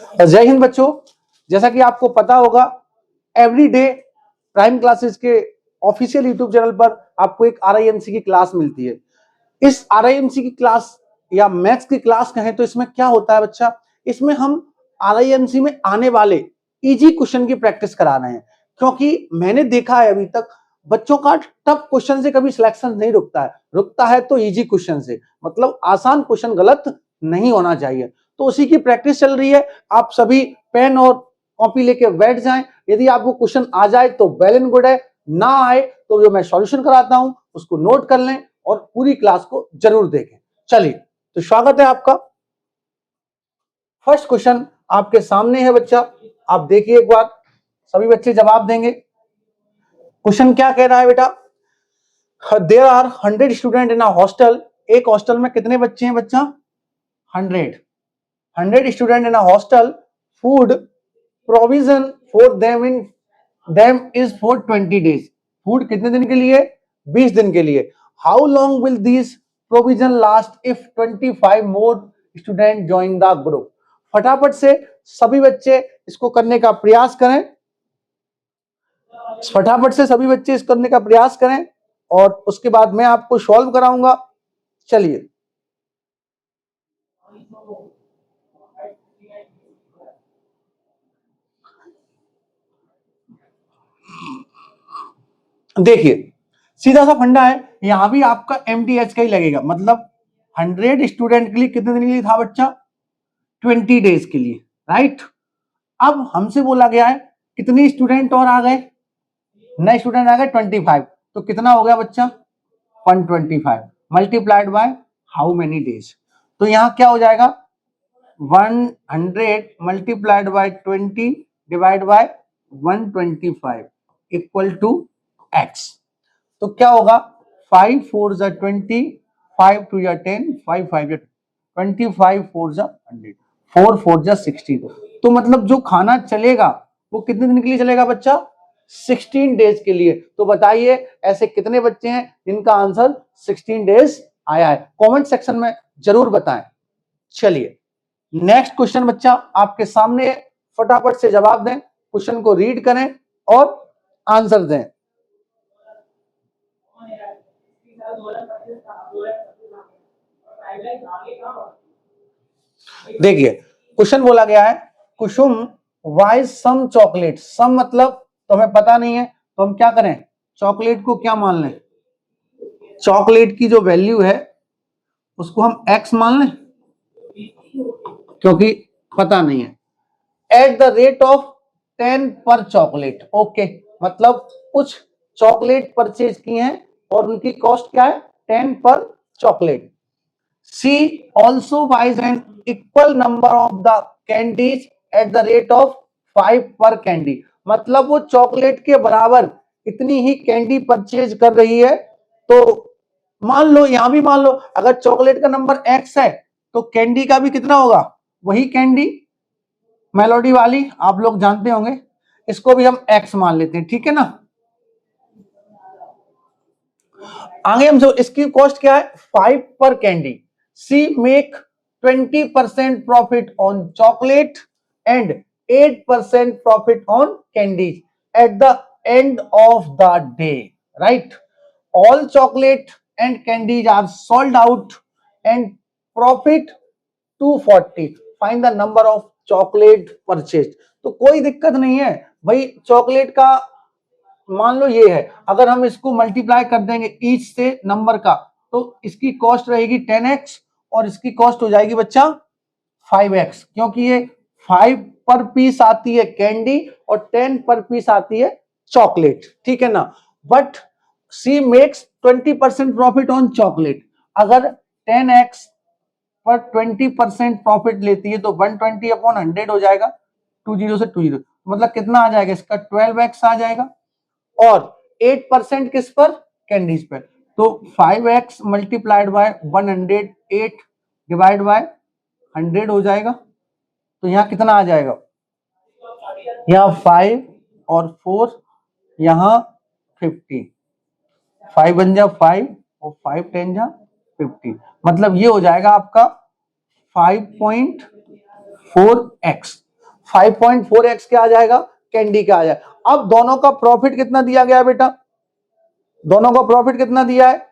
जय हिंद बच्चों, जैसा कि आपको पता होगा एवरीडे प्राइम क्लासेस के ऑफिशियल यूट्यूब चैनल पर आपको एक आरआईएमसी की क्लास मिलती है। इस आरआईएमसी की क्लास या मैथ्स की क्लास कहें तो इसमें क्या होता है बच्चा, इसमें हम आरआईएमसी में आने वाले इजी क्वेश्चन की प्रैक्टिस करा रहे हैं, क्योंकि मैंने देखा है अभी तक बच्चों का टफ क्वेश्चन से कभी सिलेक्शन नहीं रुकता है तो इजी क्वेश्चन से, मतलब आसान क्वेश्चन गलत नहीं होना चाहिए। तो उसी की प्रैक्टिस चल रही है। आप सभी पेन और कॉपी लेके बैठ जाएं। यदि आपको क्वेश्चन आ जाए तो वेल एंड गुड है, ना आए तो जो मैं सॉल्यूशन कराता हूं उसको नोट कर लें और पूरी क्लास को जरूर देखें। चलिए, तो स्वागत है आपका। फर्स्ट क्वेश्चन आपके सामने है बच्चा, आप देखिए एक बार, सभी बच्चे जवाब देंगे। क्वेश्चन क्या कह रहा है बेटा? There are 100 student in a hostel. एक हॉस्टल में कितने बच्चे हैं बच्चा? 100 student in a hostel. Food provision for them is for 20 days। Food कितने दिन के लिए? 20 दिन के लिए। How long will this provision last if 25 more student join the group. फटाफट से सभी बच्चे इसको करने का प्रयास करें, फटाफट से सभी बच्चे इस करने का प्रयास करें और उसके बाद मैं आपको सॉल्व कराऊंगा। चलिए, देखिए सीधा सा फंडा है, यहां भी आपका एमटीएच का ही लगेगा, मतलब 100 स्टूडेंट के लिए कितने दिन के लिए था बच्चा? 20 days के लिए, राइट। अब हमसे बोला गया है कितने स्टूडेंट और आ गए? नए स्टूडेंट आ गए 25, तो कितना हो गया बच्चा? 125 multiplied by how many days. तो यहां क्या हो जाएगा? 100 multiplied by 20 divide by 125 equal to x। तो क्या होगा? 5 4 जा 20, 5 2 जा 10, 5 5 जा 25, 4 जा 100, 4 4 जा 60। तो मतलब जो खाना चलेगा वो कितने दिन के लिए चलेगा बच्चा? 16 डेज के लिए। तो बताइए ऐसे कितने बच्चे हैं जिनका आंसर 16 डेज आया है? कमेंट सेक्शन में जरूर बताएं। चलिए, नेक्स्ट क्वेश्चन बच्चा आपके सामने, फटाफट से जवाब दें, क्वेश्चन को रीड करें और आंसर दें। देखिए क्वेश्चन बोला गया है, कुसुम वाई सम चॉकलेट। सम मतलब तो हमें पता नहीं है, तो हम क्या करें? चॉकलेट को क्या मान लें? चॉकलेट की जो वैल्यू है उसको हम x मान लें, क्योंकि पता नहीं है। Eight the rate of 10 per chocolate. Okay, मतलब कुछ चॉकलेट परचेज की हैं और उनकी कॉस्ट क्या है? 10 per chocolate. She also buys an equal number of the candies at the rate of 5 per candy. मतलब वो चॉकलेट के बराबर इतनी ही कैंडी परचेज कर रही है। तो मान लो, यहां भी मान लो, अगर चॉकलेट का नंबर x है तो कैंडी का भी कितना होगा? वही कैंडी मेलोडी वाली आप लोग जानते होंगे, इसको भी हम x मान लेते हैं, ठीक है ना। आगे हम जो इसकी कॉस्ट क्या है? 5 per candy. She make 20% profit on chocolate and 8% profit on candies at the end of the day, right. All chocolate and candies are sold out and profit 240। Find the number of chocolate purchase. तो कोई दिक्कत नहीं है भाई, chocolate का मान लो ये है, अगर हम इसको मल्टीप्लाई कर देंगे ईच से नंबर का, तो इसकी कॉस्ट रहेगी 10x और इसकी कॉस्ट हो जाएगी बच्चा 5x, क्योंकि ये 5 पर पीस आती है कैंडी और 10 पर पीस आती है चॉकलेट, ठीक है ना। But she makes 20% profit on chocolate. अगर 10x पर 20% प्रॉफिट लेती है तो 120 अपॉन 100 हो जाएगा, 20 से 20, मतलब कितना आ जाएगा इसका? 12x आ जाएगा। और 8% किस पर? कैंडीज पर। तो 5x multiplied by 108 divide by 100 हो जाएगा। तो यहां कितना आ जाएगा? यहां 5 और 4, यहां 50, 5 बन जा 5 और 5 10 जा 50, मतलब ये हो जाएगा आपका 5.4x। 5.4x क्या आ जाएगा, कैंडी का आ जाएगा। अब दोनों का प्रॉफिट कितना दिया गया है बेटा, दोनों का प्रॉफिट कितना दिया है,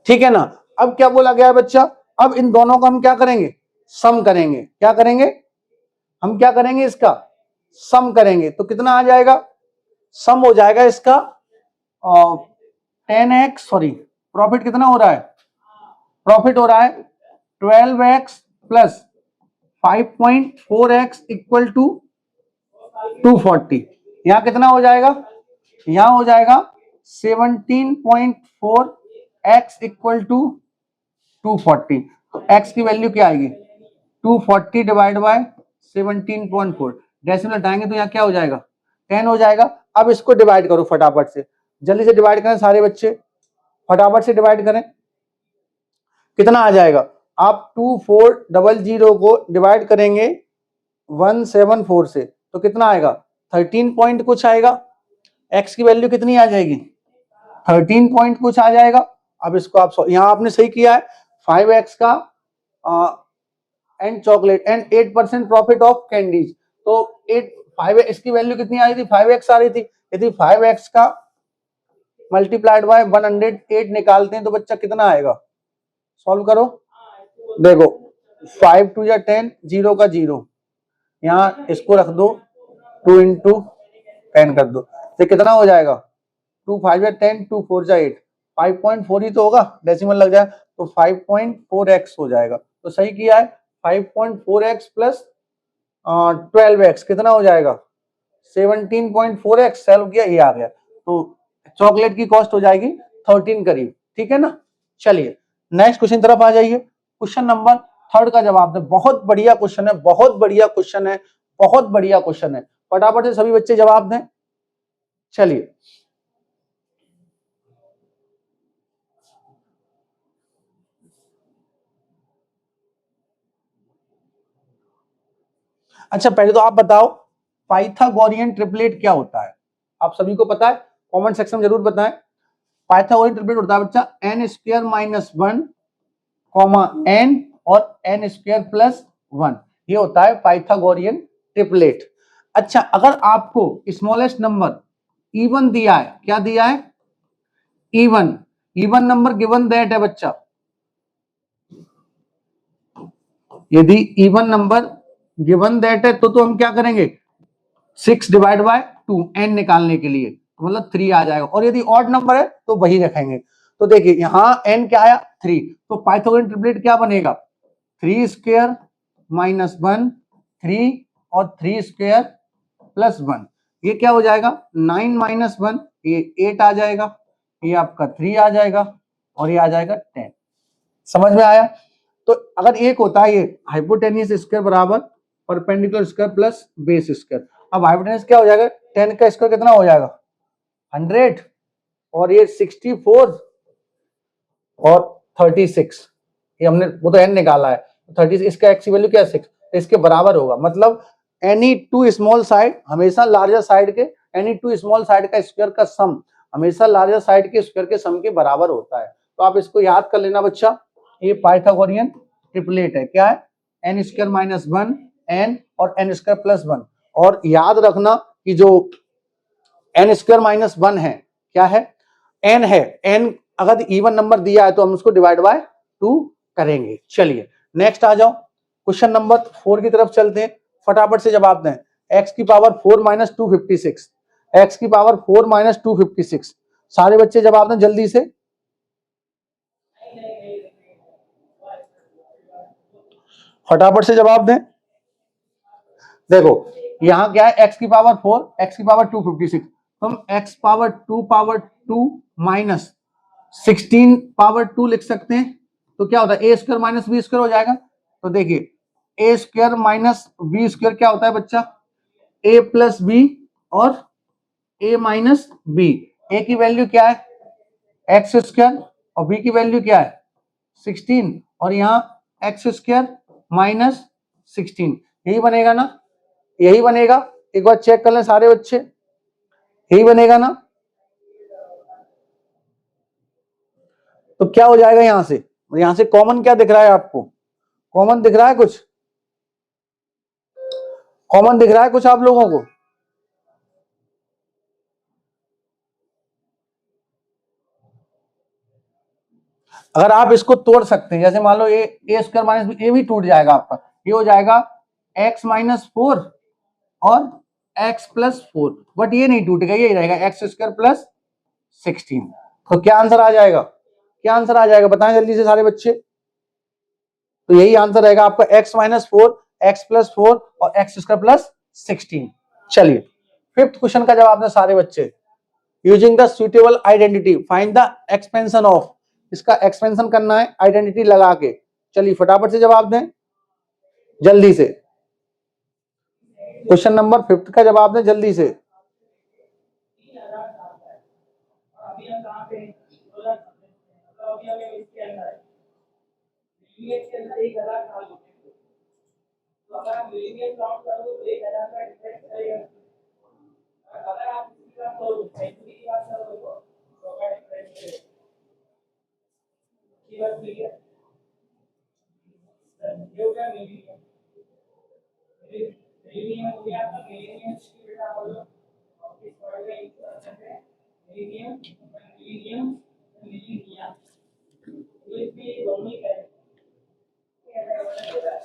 ठीक है ना। अब क्या बोला गया है बच्चा, अब इन दोनों का हम क्या करेंगे, सम करेंगे। क्या करेंगे, हम क्या करेंगे, इसका सम करेंगे। तो कितना आ जाएगा, सम हो जाएगा इसका 10x, सॉरी प्रॉफिट कितना हो रहा है, प्रॉफिट हो रहा है 12x plus 5.4x equal to 240। यहां कितना हो जाएगा, यहां हो जाएगा 17.4x इक्वल टू 240। तो x की वैल्यू क्या आएगी, 240 डिवाइड बाय 17.4, डेसिमल हटाएंगे तो यहाँ क्या हो जाएगा, 10 हो जाएगा। अब इसको डिवाइड करो फटाफट से, जल्दी से डिवाइड करें सारे बच्चे, फटाफट से डिवाइड करें। कितना आ जाएगा, आप 2400 को डिवाइड करेंगे 174 से तो कितना आएगा, 13 पॉइंट कुछ आएगा। x की वैल्यू कितनी आ जाएगी, 13 पॉइंट कुछ आ जाएगा। अब इसको आप यहां आपने सही किया है, 5x का and chocolate and 8% profit of candies. तो 5 इसकी वैल्यू कितनी आ रही थी, 5x आ रही थी। यदि 5x का मल्टीप्लाइड बाय 108 निकालते हैं तो बच्चा कितना आएगा, सॉल्व करो। देखो 5 टू या 10, 0 का 0, यहाँ इसको रख दो, 2 इंटू 10 कर दो, तो कितना हो जाएगा, 2 5 या 10, 2 4 जा 8, 5.4 ही तो होगा, डेसिमल लग जाए तो 5.4x हो जाएगा। तो सही किया है, 5.4x प्लस 12x कितना हो जाएगा, 17.4x, सॉल्व किया ये आ गया। तो चॉकलेट की कॉस्ट हो जाएगी 13 करीब, ठीक है ना। चलिए नेक्स्ट क्वेश्चन तरफ आ जाइए। क्वेश्चन नंबर 3 का जवाब दें। बहुत बढ़िया क्वेश्चन है, बहुत बढ़िया क्वेश्चन है, बहुत बढ़िया क्वेश्चन है, फटाफट से सभी बच्चे जवाब दें। चलिए अच्छा पहले तो आप बताओ पाइथागोरियन ट्रिपलेट क्या होता है, आप सभी को पता है, कमेंट सेक्शन में जरूर बताएं। पाइथागोरियन ट्रिपलेट होता है बच्चा n square minus 1 comma n और n स्क्वायर प्लस 1, ये होता है पाइथागोरियन ट्रिपलेट। अच्छा अगर आपको स्मॉलेस्ट नंबर इवन दिया है, क्या दिया है, even, even number given that है बच्चा, यदि इवन नंबर गिवन दैट है तो हम क्या करेंगे, 6 डिवाइड बाय 2 n निकालने के लिए, मतलब 3 आ जाएगा। और यदि ऑड नंबर है तो वही रखेंगे। तो देखिए यहां n क्या आया, 3, तो पाइथागोरियन ट्रिपलेट क्या बनेगा, 3 स्क्वायर माइनस 1, 3 और 3 स्क्वायर प्लस 1, ये क्या हो जाएगा, 9 माइनस 1, ये 8 आ जाएगा, ये आपका 3 आ जाएगा और ये आ जाएगा 10। समझ में आया। तो अगर एक होता है ये हाइपोटेन्यूस स्क्वायर बराबर perpendicular square plus base square, अब हाइपोटेन्यूस क्या हो जाएगा, 10 का स्क्वायर कितना हो जाएगा, 100, और ये 64 और 36, ये हमने वो तो n निकाला है, 36 इसका x की वैल्यू क्या है 6, इसके बराबर होगा। मतलब एनी टू स्मॉल साइड हमेशा लार्जर साइड के, एनी टू स्मॉल साइड का स्क्वायर का सम हमेशा लार्जर साइड के स्क्वायर के सम के बराबर होता है। तो आप इसको याद कर लेना बच्चा, ये पाइथागोरियन ट्रिपलेट है, क्या है, n स्क्वायर माइनस 1 n और n स्क्वायर प्लस 1। और याद रखना कि जो n स्क्वायर माइनस 1 है क्या है, n है, n अगर इवन नंबर दिया है तो हम उसको डिवाइड बाय 2 करेंगे। चलिए नेक्स्ट आ जाओ, क्वेश्चन नंबर 4 की तरफ चलते हैं, फटाफट से जवाब दें। x की पावर 4 माइनस 256, x की पावर 4 माइनस 256, सारे बच्चे जवाब दें जल्दी से, फटाफट से जवाब दें। देखो यहां क्या है, x की पावर 4, x की पावर 256, तो हम x पावर 2 माइनस 16 पावर 2 लिख सकते हैं। तो क्या होता है, ए स्क्वायर माइनस बी स्क्वायर हो जाएगा। तो देखिए ए स्क्वायर माइनस बी स्क्वायर क्या होता है बच्चा, ए प्लस बी और ए माइनस बी। ए की वैल्यू क्या है एक्स स्क्वायर और बी की वैल्यू क्या है 16 और यहाँ एक्स स्क्वायर माइनस 16। यही बनेगा ना, यही बनेगा। एक बार चेक कर लें सारे बच्चे, यही बनेगा ना। तो क्या हो जाएगा यहां से कॉमन क्या दिख रहा है आपको, कॉमन दिख रहा है कुछ, कॉमन दिख रहा है कुछ आप लोगों को? अगर आप इसको तोड़ सकते हैं, जैसे मान लो ए स्क्वायर माइनस ए भी टूट जाएगा आपका, ये हो जाएगा एक्स माइनस 4 और एक्स प्लस 4, बट ये नहीं टूटेगा, ये रहेगा एक्स स्क्वायर प्लस 16। तो क्या आंसर आ जाएगा, क्या आंसर आ जाएगा बताएं जल्दी से सारे बच्चे। तो यही आंसर रहेगा आपका एक्स माइनस 4, एक्स प्लस 4 और एक्स स्क्वायर प्लस 16। चलिए फिफ्थ क्वेश्चन का जवाब दें सारे बच्चे। Using the suitable identity find the expansion of, इसका एक्सपेंशन करना है आइडेंटिटी लगा के। चलिए फटाफट से जवाब दें जल्दी से, क्वेश्चन नंबर फिफ्थ का जवाब दें जल्दी से।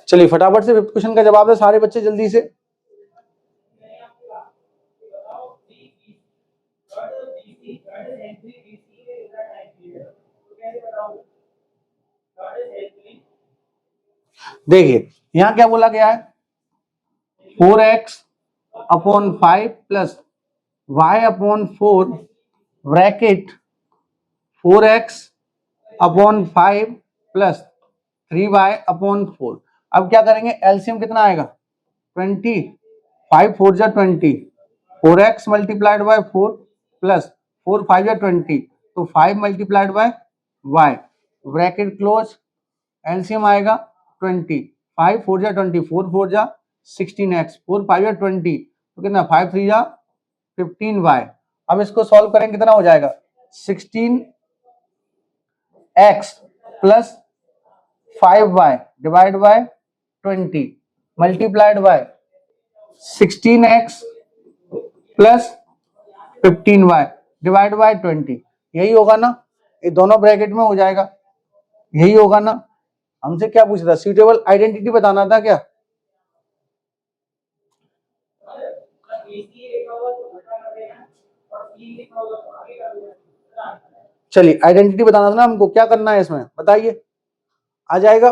चलिए फटाफट से फिफ्थ क्वेश्चन का जवाब है सारे बच्चे जल्दी से। देखिए यहां क्या बोला गया है 4x upon 5 plus y upon 4 bracket 4x upon 5 plus 3y upon 4। अब क्या करेंगे एलसीएम कितना आएगा 20, 5 4 जा 20, 4x मल्टीप्लाइड बाय 4 प्लस 4 5 जा 20, तो 5 multiplied by y bracket close, LCM आएगा 20, 5 4 जा 20, 4 4 जा 16x, 4 5 जा 20, तो कितना 5 3 जा 15y। अब इसको सॉल्व करेंगे कितना हो जाएगा 16x plus 5y divide by 20 multiplied by 16x plus 15y divide by 20। यही होगा ना, ये दोनों ब्रैकेट में हो जाएगा, यही होगा ना। हमसे क्या पूछा था सूटेबल आइडेंटिटी बताना था क्या। चलिए आइडेंटिटी बताना था ना हमको, क्या करना है इसमें बताइए। आ जाएगा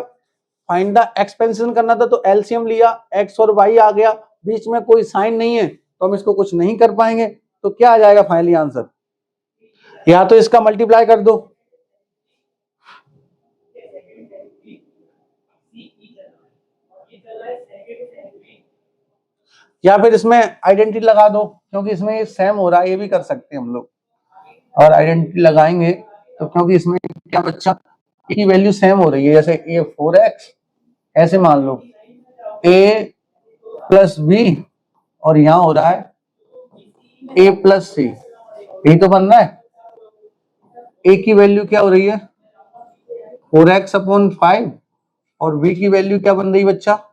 फाइंड द एक्सपेंशन करना था, तो एलसीएम लिया एक्स और वाई आ गया, बीच में कोई साइन नहीं है तो हम इसको कुछ नहीं कर पाएंगे। तो क्या आ जाएगा फाइनली आंसर, या तो इसका मल्टीप्लाई कर दो या फिर इसमें आइडेंटिटी लगा दो, क्योंकि इसमें सेम हो रहा है, ये भी कर सकते हैं हम लोग। और आइडेंटिटी लगाएंगे तो क्योंकि इसमें क्या बच्चा की वैल्यू सेम हो रही है, जैसे ए 4x ऐसे मान लो a प्लस बी और यहां हो रहा है a प्लस सी, यही तो बन रहा है। a की वैल्यू क्या हो रही है 4x अपॉन 5 और b की वैल्यू क्या बन रही है बच्चा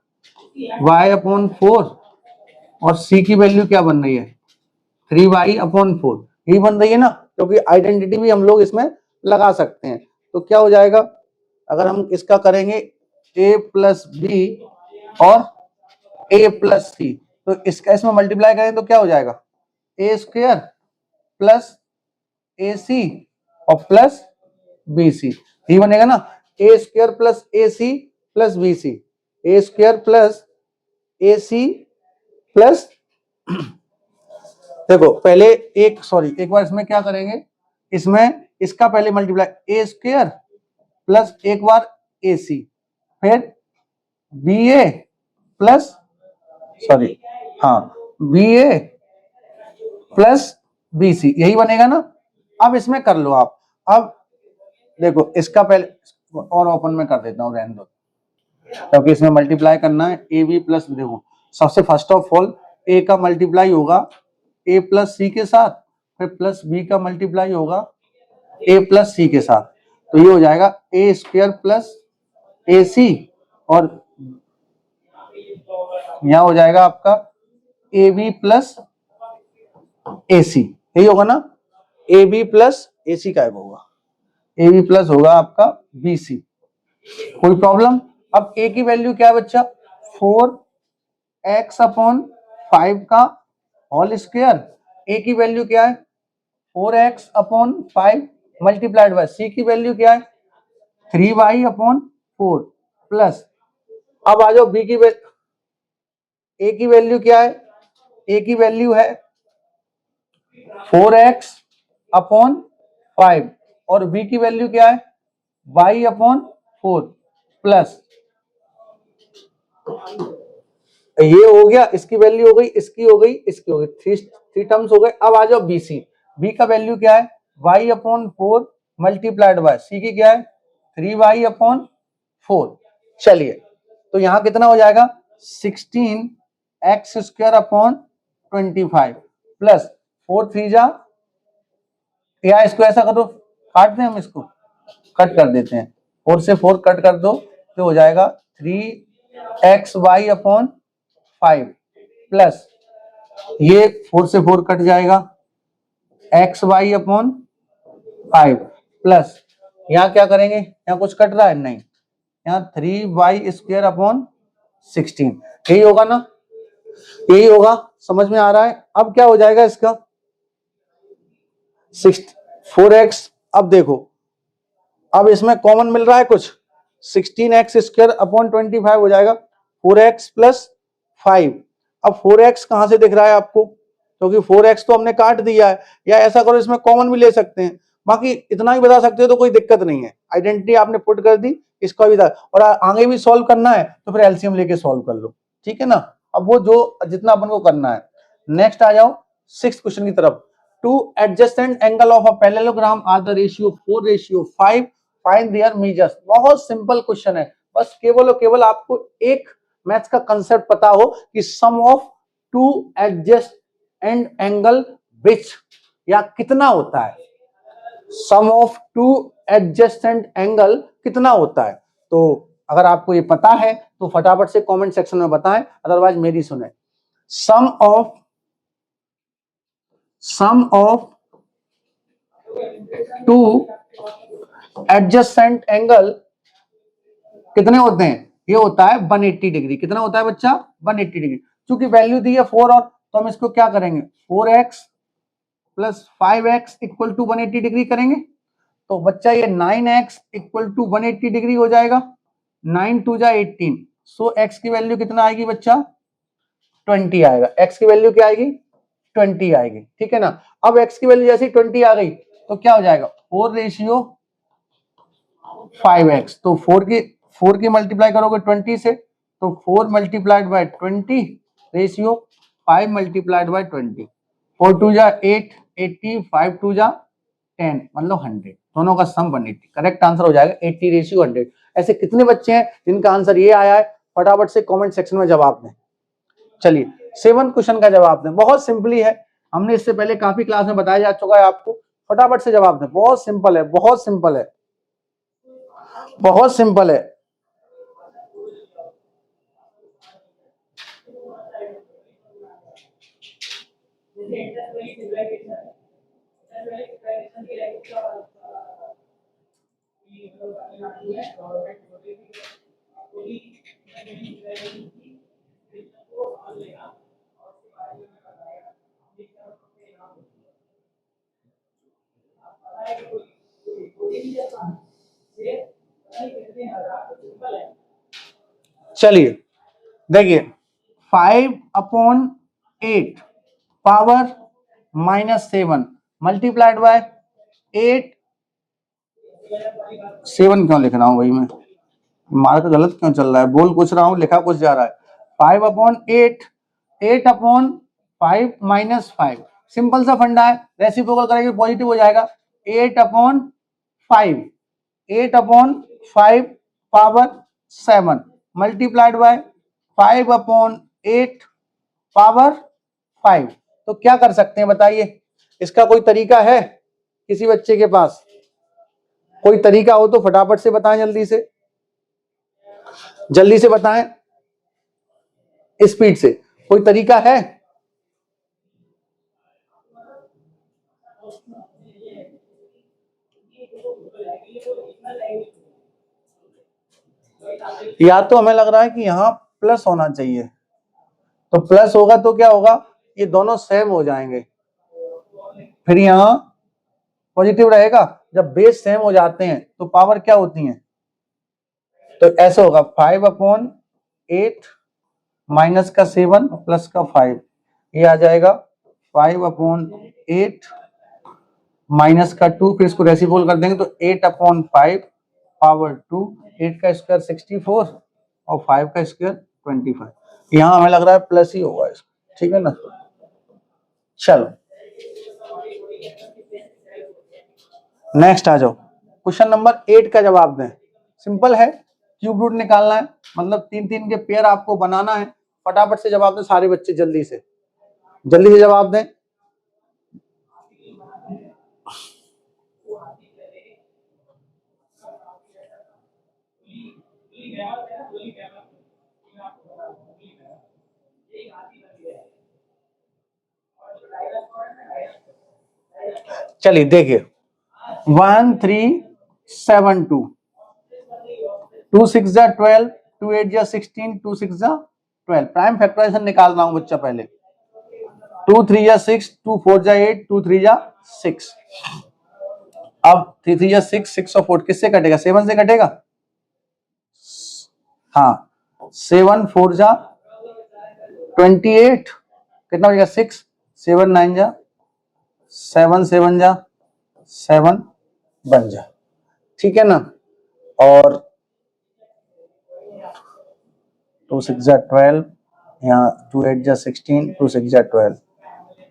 y अपॉन 4 और c की वैल्यू क्या बन रही है 3y अपॉन 4, यही बन रही है ना, क्योंकि आइडेंटिटी भी हम लोग इसमें लगा सकते हैं। तो क्या हो जाएगा अगर हम इसका करेंगे a प्लस बी और a प्लस सी, तो इसका इसमें मल्टीप्लाई करें तो क्या हो जाएगा a स्क्वायर प्लस ए सी और प्लस बी सी, यही बनेगा ना ए स्क्वायर प्लस ए सी प्लस बी सी, ए स्क्वायर प्लस ए सी प्लस देखो पहले एक बार इसमें क्या करेंगे, इसमें इसका पहले मल्टीप्लाई ए स्क्वायर प्लस एक बार ए सी, फिर बी ए प्लस हाँ बी ए प्लस बी सी, यही बनेगा ना। अब इसमें कर लो आप। अब देखो इसका पहले और ओपन में कर देता हूं, रहने दो, क्योंकि इसमें मल्टीप्लाई करना है। ए बी प्लस, देखो सबसे फर्स्ट ऑफ ऑल ए का मल्टीप्लाई होगा ए प्लस सी के साथ, फिर प्लस बी का मल्टीप्लाई होगा ए प्लस सी के साथ, तो ये हो जाएगा ए स्क्वायर प्लस ए सी, और यहां हो जाएगा आपका ए बी प्लस ए सी, यही होगा ना। ए बी प्लस ए सी का होगा, ए बी प्लस होगा आपका बी सी। कोई प्रॉब्लम? अब ए की वैल्यू क्या है बच्चा? 4x अपॉन 5 का होल स्क्वायर। ए की वैल्यू क्या है? 4x अपॉन 5 मल्टीप्लाइड बाय सी की वैल्यू क्या है? 3y अपॉन 4 प्लस, अब आ जाओ बी की वैल्यू। ए की वैल्यू क्या है? ए की वैल्यू है 4x अपॉन 5, और बी की वैल्यू क्या है? y अपॉन 4 प्लस, ये हो गया, इसकी वैल्यू हो गई, इसकी हो गई, इसकी हो गई, थ्री टर्म्स हो गए। अब आ जाओ बी सी। बी का वैल्यू क्या है? y अपॉन 4 मल्टीप्लाइड बाय सी की क्या है? 3y upon 4। चलिए, तो यहां कितना हो जाएगा? 16x स्क्वायर अपॉन 25 प्लस 4 3 जा, या इसको ऐसा करो, काट दें, हम इसको कट कर देते हैं, 4 से 4 कट कर दो, तो हो जाएगा 3xy अपॉन 5 प्लस, ये 4 से 4 कट जाएगा, xy अपॉन 5 प्लस, यहाँ क्या करेंगे? यहाँ कुछ कट रहा है? नहीं, यहाँ 3y स्क्वायर अपॉन 16, यही होगा ना, यही होगा। समझ में आ रहा है? अब क्या हो जाएगा इसका? 4x। अब देखो, अब इसमें कॉमन मिल रहा है कुछ, 16x स्क्वायर अपॉन 25 हो जाएगा 4x प्लस 5। अब 4x कहां से दिख रहा है आपको? क्योंकि 4x तो हमने काट दिया है, या ऐसा करो इसमें कॉमन भी ले सकते हैं, बाकी इतना ही बता सकते हो तो कोई दिक्कत नहीं है। आइडेंटिटी आपने पुट कर दी, इसका भी था, और आगे भी सॉल्व करना है तो फिर एलसीएम लेके सॉल्व कर लो, ठीक है ना। अब वो जो जितना अपन को करना है। नेक्स्ट आ जाओ 6th क्वेश्चन की तरफ। Two adjacent angle of a parallelogram are the ratio 4:5, find their measures. बहुत सिंपल क्वेश्चन है, बस केवल और केवल आपको एक मैथ्स का कंसेप्ट पता हो कि sum of two adjacent angle which, या कितना होता है, sum of two adjacent angle कितना होता है। तो अगर आपको ये पता है तो फटाफट से कमेंट सेक्शन में बताएं, अदरवाइज मेरी सुने। सम ऑफ टू एडजेसेंट एंगल कितने होते हैं? ये होता है 180 डिग्री। कितना होता है बच्चा? 180 डिग्री। चूंकि वैल्यू दी है 4, और तो हम इसको क्या करेंगे? 4x plus 5x equal to 180 degree करेंगे। तो बच्चा ये 9x इक्वल टू 180 डिग्री हो जाएगा। 9 2 जा 18, सो x की वैल्यू कितना आएगी बच्चा? 20 आएगा। x की वैल्यू क्या आएगी? 20 आएगी, ठीक है ना। अब x की वैल्यू जैसे 20 आ गई तो क्या हो जाएगा? 4:5x। तो 4 की मल्टीप्लाई करोगे 20 से, तो 4 multiplied by 20 ratio 5 multiplied by 20। 4 2 जा 8, 80, 5 2 जा 10, मतलब 100। दोनों का सम 180। करेक्ट आंसर हो जाएगा 80:100। ऐसे कितने बच्चे हैं जिनका आंसर ये आया है? फटाफट से कमेंट सेक्शन में जवाब दें। चलिए 7th क्वेश्चन का जवाब दें। बहुत सिंपली है, हमने इससे पहले काफी क्लास में बताया जा चुका है आपको। फटाफट से जवाब दें, बहुत सिंपल है, बहुत सिंपल है, बहुत सिंपल है। चलिए देखिए, 5/8 पावर -7 मल्टीप्लाइड बाय 8। 7 क्यों लिख रहा हूं भाई मैं? मार्क गलत क्यों चल रहा है? बोल कुछ रहा हूं, लिखा कुछ जा रहा है। 5/8, 8/5 5 माइनस 5, सिंपल सा फंडा है, रेसिप्रोकल करेंगे पॉजिटिव हो जाएगा। 8/5, 8/5 पावर 7 मल्टीप्लाइड बाय 5/8 पावर 5। तो क्या कर सकते हैं बताइए, इसका कोई तरीका है किसी बच्चे के पास? कोई तरीका हो तो फटाफट से बताएं, जल्दी से बताएं, स्पीड से, कोई तरीका है? या तो हमें लग रहा है कि यहां प्लस होना चाहिए, तो प्लस होगा तो क्या होगा, ये दोनों सेम हो जाएंगे, फिर यहां पॉजिटिव रहेगा। जब बेस सेम हो जाते हैं तो पावर क्या होती है, तो ऐसा होगा 5/8 माइनस का 7 प्लस का 5, ये आ जाएगा 5/8 माइनस का 2, फिर इसको रेसिप्रोकल कर देंगे तो 8/5 पावर 2, 8 का स्क्वायर 64 और 5 का स्क्वायर 25। यहां हमें लग रहा है प्लस ही होगा इसका, ठीक है ना। चलो नेक्स्ट आ जाओ, क्वेश्चन नंबर 8 का जवाब दें। सिंपल है, क्यूब रूट निकालना है, मतलब 3-3 के पेयर आपको बनाना है। फटाफट से जवाब दें सारे बच्चे, जल्दी से जवाब दें। चलिए देखिए, 1372, 2 6 जा 12, 2 8 जा 16, 2 6 जा 12। प्राइम फैक्टराइजेशन निकाल रहा हूं बच्चा पहले। 2 3 जा 6, 2 4 जा 8, 2 3 जा 6। अब 3 3 जा 6, 6 और 4 किससे कटेगा, 7 से कटेगा। हाँ, 7 4 जा 28, कितना हो जाएगा 6, 7 9 जा 7, 7 जा 7 बन जा, ठीक है ना। और 2 6 जा 12, यहाँ 2 8 जा 16, 2 6 जा 12,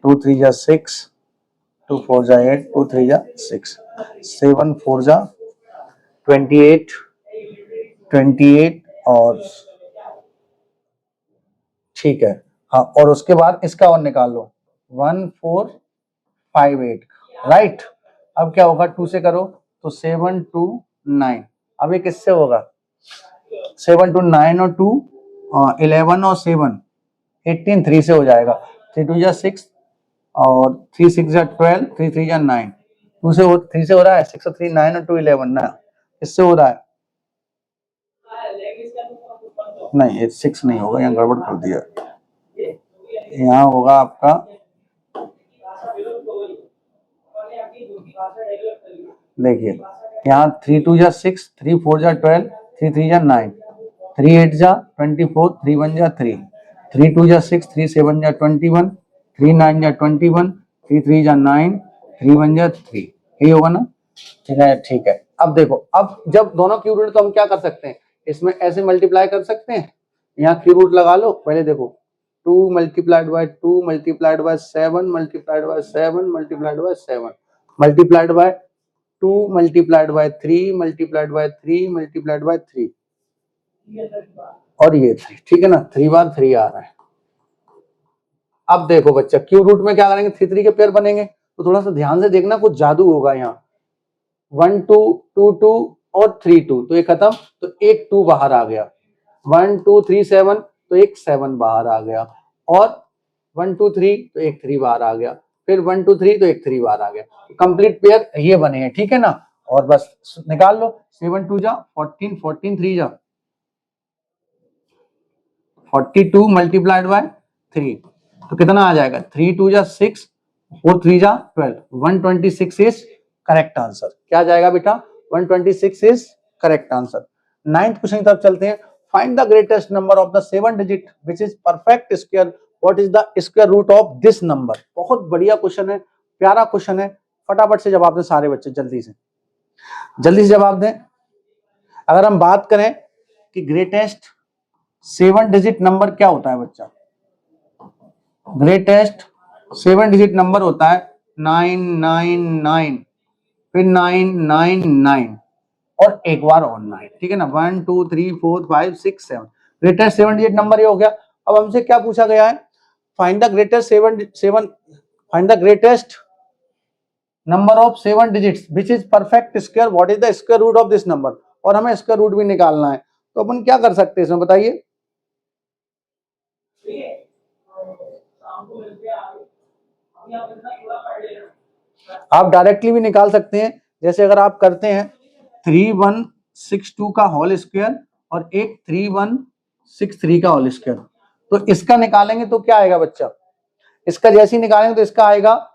2 3 जा 6, 2 4 जा 8, 2 3 जा 6, 7 4 जा 28, 28 और ठीक है। हाँ, और उसके बाद इसका और निकाल लो 1458, राइट। अब क्या होगा, 2 से करो तो 7 2 9। अब ये किससे होगा, 7 2 9 और 2 11 और 7 18, 3 से हो जाएगा। 3 2 जा 6 और 3 6 जा 12, 3 3 जा 9, 2 से 3 से हो रहा है, 6 और 3 9 और 2 11 ना, इससे हो रहा है। नहीं, ये 6 नहीं होगा, यहाँ गड़बड़ कर दिया। यहाँ होगा आपका, देखिए यहाँ 3 2 जा 6, 3 4 जा 12, 3 3 जा 9, 3 8 जा 24, 3 1 जा 3, 3 2 जा 6, 3 7 जा 21, 3 9 जा 21, 3 3 जा 9, 3 1 जा 3, यही होगा ना, ठीक है, ठीक है। अब देखो, अब जब दोनों क्यूब रूट, तो हम क्या कर सकते हैं, इसमें ऐसे मल्टीप्लाई कर सकते हैं, यहाँ क्यूब रूट लगा लो। पहले देखो 2 multiplied by 2 multiplied by 7 multiplied by 7 multiplied by 7 multiplied by 2 multiplied by 3 multiplied by 3 multiplied by 3 और ये 3, ठीक है ना, 3 बार 3 आ रहा है। अब देखो बच्चा, क्यूब रूट में क्या करेंगे, 3 3 के पेयर बनेंगे, तो थोड़ा सा ध्यान से देखना, कुछ जादू होगा यहाँ। 1 2 2 2 और 3 2, तो ये खत्म, तो एक 2 बाहर आ गया। 1 2 3 7, तो एक 7 बाहर आ गया, और 1 2 3, तो एक 3 बाहर आ गया, फिर 1 2 3, तो एक 3 बाहर आ गया। कंप्लीट पेयर ये बने हैं, ठीक है ना। और बस निकाल लो, 7 2 जा 14, 14 3 जा 42 मल्टीप्लाइड बाय 3, तो कितना आ जाएगा, 3 2 जा 6, 4 3 जा 12, 126 इज करेक्ट आंसर। क्या जाएगा बेटा, 126 is correct answer. 9th question की तरफ चलते हैं। Find the greatest number of the 7 digit which is perfect square, what is the square root of this number. बहुत बढ़िया क्वेश्चन है, प्यारा क्वेश्चन है, फटाफट से जवाब दें सारे बच्चे, जल्दी से जवाब दें। अगर हम बात करें कि ग्रेटेस्ट 7 डिजिट नंबर क्या होता है बच्चा, ग्रेटेस्ट 7 डिजिट नंबर होता है 999, फिर 999 और एक बार और 9, ठीक है ना। 1 2 3 4 5 6 7 ग्रेटेस्ट 7 डिजिट नंबर ये हो गया। अब हमसे क्या पूछा गया है, find the greatest find the greatest number of 7 digits which is perfect square, what is the square root of this number, और हमें स्क्वायर रूट भी निकालना है। तो अपन क्या कर सकते हैं इसमें बताइए। आप डायरेक्टली भी निकाल सकते हैं, जैसे अगर आप करते हैं 3162 का होल स्क्वायर और एक 3163 का होल स्क्वायर, तो इसका निकालेंगे तो क्या आएगा बच्चा, इसका जैसे ही निकालेंगे तो इसका आएगा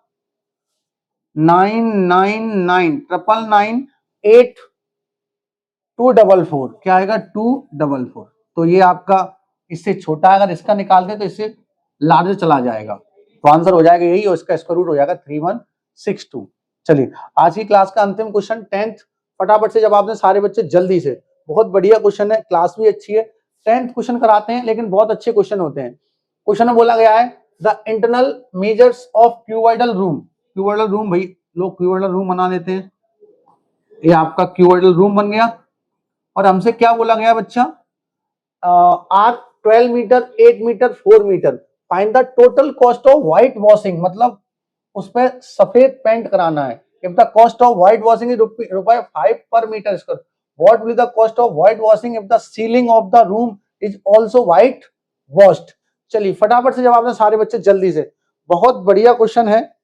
999,8,244, क्या आएगा 244। तो ये आपका इससे छोटा है, अगर इसका निकालते हैं तो इससे लार्जर चला जाएगा, तो आंसर हो जाएगा यही, और इसका स्क्वायर रूट हो जाएगा 3162। चलिए आज की क्लास का अंतिम क्वेश्चन 10th, फटाफट से जवाब दें सारे बच्चे जल्दी से, बहुत बढ़िया क्वेश्चन है, क्लास भी अच्छी है। 10th क्वेश्चन कराते हैं लेकिन बहुत अच्छे क्वेश्चन होते हैं। क्वेश्चन में बोला गया है the internal measures of cuboidal room, cuboidal room, भाई लोग क्यूबॉइडल रूम बना देते हैं, ये आपका क्यूबॉइडल रूम बन गया। और हमसे क्या बोला गया बच्चा, are 12 metre, 8 metre, 4 metre, find the total cost of white washing, मतलब उस पर सफेद पेंट कराना है। If the cost of white washing is रुपए 5 per metre square, what will the cost of white washing if the ceiling of the room is also white washed. चलिए फटाफट से जवाब दें सारे बच्चे जल्दी से, बहुत बढ़िया क्वेश्चन है।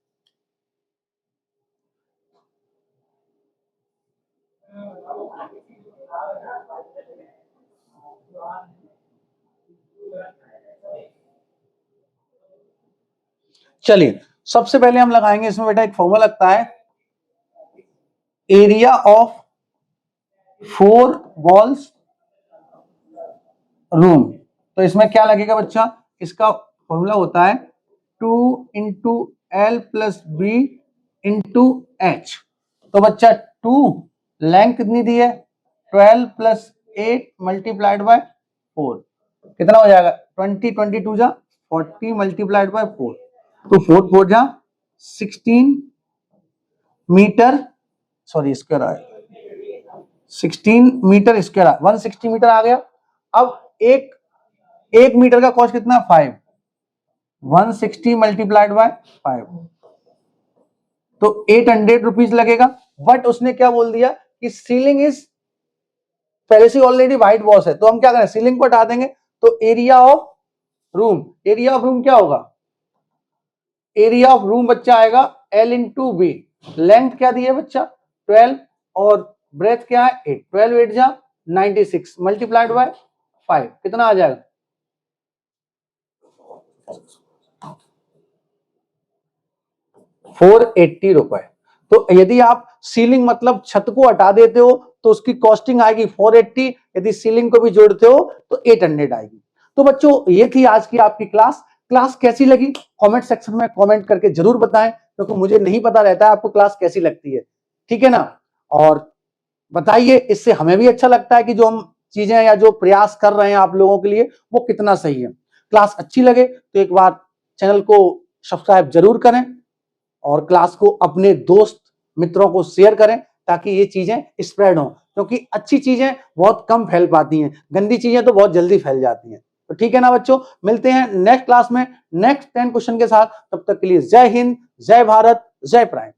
चलिए सबसे पहले हम लगाएंगे इसमें बेटा एक फॉर्मूला लगता है, एरिया ऑफ 4 वॉल्स रूम। तो इसमें क्या लगेगा बच्चा, इसका फॉर्मूला होता है 2 into L plus B into H. तो बच्चा 2 लेंथ कितनी दी है 12 प्लस 8 मल्टीप्लाइड बाय 4, कितना हो जाएगा 20, 22 जा 40 मल्टीप्लाइड बाय 4, तो 4 4 जा 16 मीटर, सॉरी स्क्वायर आया 16 मीटर स्क्वायर, 160 मीटर आ गया। अब एक मीटर का कॉस्ट कितना 5, 160 मल्टीप्लाइड बाय 5, तो 800 रुपीज लगेगा। बट उसने क्या बोल दिया कि सीलिंग इज पहले से ऑलरेडी व्हाइट वॉश है, तो हम क्या करें सीलिंग को हटा देंगे, तो area of room, area of room क्या होगा, एरिया ऑफ रूम बच्चा आएगा L इंटू बी, लेंथ क्या दी है बच्चा 12 और ब्रेथ क्या है 8, 12 8 जा 96 मल्टीप्लाइड बाय 5, कितना आ जाएगा 480 रुपए। तो यदि आप सीलिंग मतलब छत को हटा देते हो तो उसकी कॉस्टिंग आएगी 480, यदि सीलिंग को भी जोड़ते हो तो 800 आएगी। तो बच्चों ये थी आज की आपकी क्लास। क्लास कैसी लगी कमेंट सेक्शन में कमेंट करके जरूर बताएं, क्योंकि मुझे नहीं पता रहता है आपको क्लास कैसी लगती है, ठीक है ना। और बताइए, इससे हमें भी अच्छा लगता है कि जो हम चीजें या जो प्रयास कर रहे हैं आप लोगों के लिए वो कितना सही है। क्लास अच्छी लगे तो एक बार चैनल को सब्सक्राइब जरूर करें और क्लास को अपने दोस्त मित्रों को शेयर करें ताकि ये चीजें स्प्रेड हो, क्योंकि अच्छी चीजें बहुत कम फैल पाती हैं, गंदी चीजें तो बहुत जल्दी फैल जाती हैं। तो ठीक है ना बच्चों, मिलते हैं नेक्स्ट क्लास में नेक्स्ट 10 क्वेश्चन के साथ, तब तक के लिए जय हिंद, जय भारत, जय प्राइम।